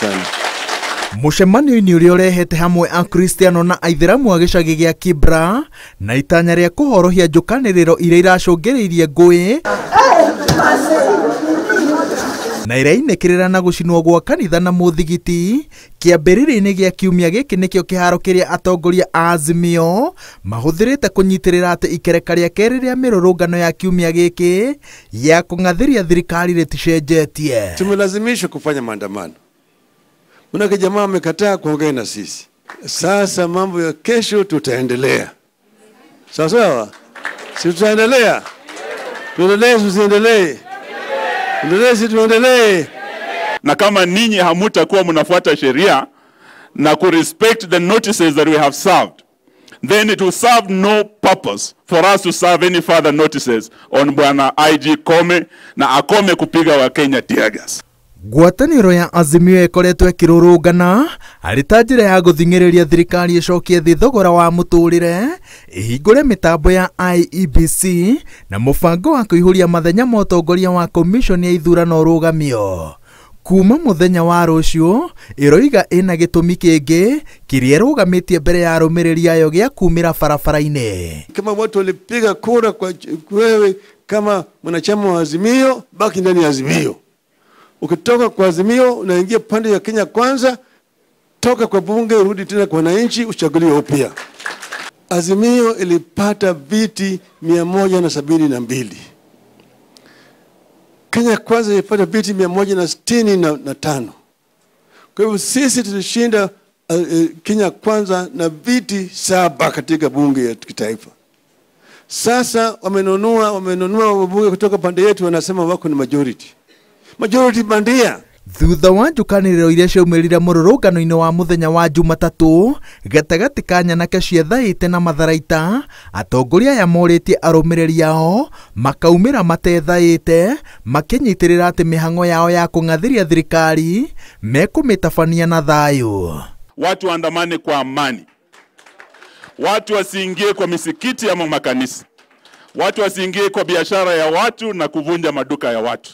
sana. Mũcemanio-inĩ ũrĩa ũrehete hamwe Akristiano na Aithĩramu a gĩcagi gĩa Kibra na itanya rĩa kũhorohia njũkanĩrĩro iria iracũngĩrĩirie ngũĩ na irainĩkĩrĩra na gũcinwo gwa kanitha na mũthigiti, kĩambĩrĩria-inĩ gĩa kiumia gĩkĩ nĩkĩo kĩharo kĩrĩa atongoria a Azimio mahũthĩrĩte kũnyitĩrĩra atĩ ikereka rĩa kerĩ rĩa mĩrũrũngano ya kiumia gĩkĩ ya kũng'athĩria thirikari rĩticenjetie. Tumelazimishwa kufanya maandamano. Manake jamaa wamekataa kuongea na sisi. Sasa mambo ya kesho tutaendelea. Sawa sawa? Si tutaendelea? Tuendelee, tusiendelee? Tuendelee, si tuendelee? Na kama ninyi hamutakuwa mnafuata sheria na kurespect the notices that we have served, then it will serve no purpose for us to serve any further notices on Bwana IG Kome na akome kupiga wa Kenya tear gas. Ngwatanĩro ya Azimio ĩkoretwo ĩkĩrũrũngana arĩ ta njĩra ya gũthing'ĩrĩria thirikari ĩcokie thĩ thogora wa mũtũrĩre, ĩhingũre mĩtambo ya IEBC na mũbango wa kũihũria mathenya ma ũtongoria wa komishoni ya ithurano ũrũgamio. Kuma mũthenya wa rũciũ ĩroiga ĩna gĩtũmi kĩngĩ kĩrĩa ĩrũgamĩtie mbere ya arũmĩrĩri ayo gĩa kumĩra barabara-inĩ. Kama watu walipiga kura kwa wewe kama mwanachama wa Azimio, baki ndani ya Azimio. Ukitoka kwa Azimio unaingia pande ya Kenya Kwanza, toka kwa bunge urudi tena kwa wananchi uchaguliwe upya. Azimio ilipata viti 172. Kenya Kwanza ilipata viti 165. Kwa hivyo sisi tulishinda Kenya Kwanza na viti 7 katika bunge ya kitaifa. Sasa wamenunua wabunge kutoka pande yetu, wanasema wako ni majority bandia. Thutha wa njũkanĩrĩro iria ciaumĩrire mũrũrũngano-inĩ wa mũthenya wa Jumatatũ gatagatĩ ka nyanake cia Thaĩte na Matharaita, atongoria aya morĩtie arũmĩrĩri ao makaumĩra matethaĩte makĩnyitĩrĩra atĩ mĩhang'o yao ya kũng'athĩria thirikari mekũmĩtabania na thayũ. Watu waandamane kwa amani. Watu wasiingie kwa misikiti ama makanisa. Watu wasiingie kwa biashara ya watu na kuvunja maduka ya watu.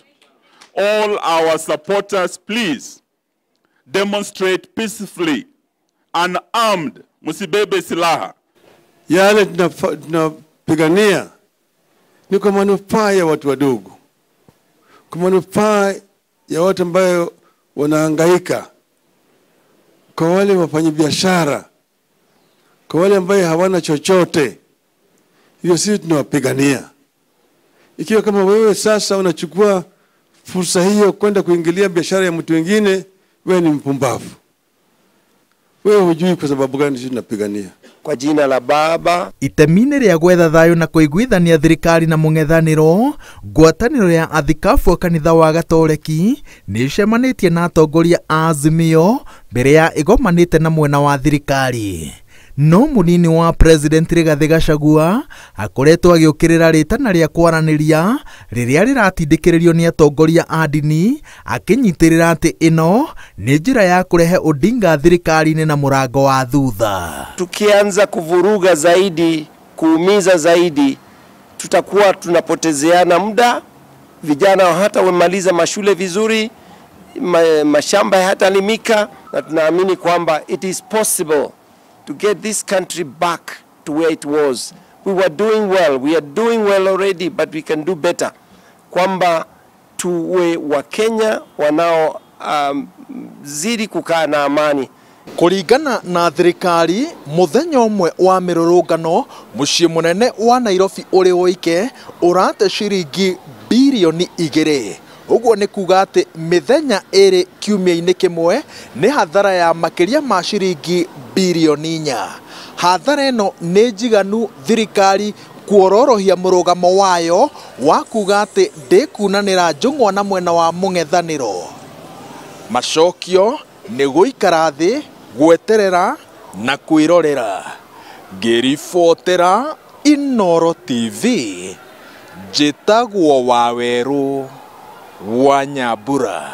All our supporters, please demonstrate peacefully, unarmed, musibebe silaha. Yale tunapigania ni kwa manufaa ya watu wadogo, kwa manufaa ya watu ambao wanahangaika, kwa wale wafanyabiashara, kwa wale ambao hawana chochote. Hiyo sisi tunawapigania. Ikiwa kama wewe sasa unachukua fursa hiyo kwenda kuingilia biashara ya mtu wengine, wewe ni mpumbavu. Wewe hujui kwa sababu gani sisi tunapigania. Kwa jina la Baba. Itemi-inĩ rĩa gwetha thayũ na kũiguithania thirikari na mũng'ethanĩro, ngwatanĩro ya athikabu a kanitha wa Gatoreki nĩ ĩcemanĩtie na atongoria a Azimio mbere ya ĩgomanĩte na mwena wa thirikari. No mũnini wa President Rigathĩ Gachagua akoretwo agĩũkĩrĩra rĩtana rĩa kwaranĩria rĩrĩa rĩratindĩkĩrĩrio nĩ atongoria a ndini, akĩnyitĩrĩra atĩ ĩno nĩ njĩra ya kũrehe Odinga thirikari-inĩ na mũrango wa thutha. Tukianza kuvuruga zaidi, kuumiza zaidi, tutakuwa tunapotezeana muda. Vijana hata wamaliza mashule vizuri, mashamba hatalimika, na tunaamini kwamba it is possible to get this country back to where it was. We are doing well already, but we can do better. Kwamba tuwe wa Kenya wanao zidi kukaa na amani. Kũringana na thirikari, mũthenya ũmwe wa mĩrũrũngano mũciĩ mũnene wa Nairobi ũrĩ woike ũrate ciringi bilioni 2. Ũguo nĩ kuga atĩ mĩthenya ĩrĩ kiumia-inĩ kĩmwe nĩ hathara ya makĩria ma ciringi bilioni 4. Hathara ĩno nĩ njiganu thirikari kuororohia mũrũgamo wayo wa kuga atĩ ndĩkunanĩra njũng'wa na mwena wa mũng'ethanĩro. Macokio nĩ gũikara thĩ, gweterera na kwĩrorera. Ngĩribotera Inooro TV, njĩtagwo Wawerũ wa Nyambura.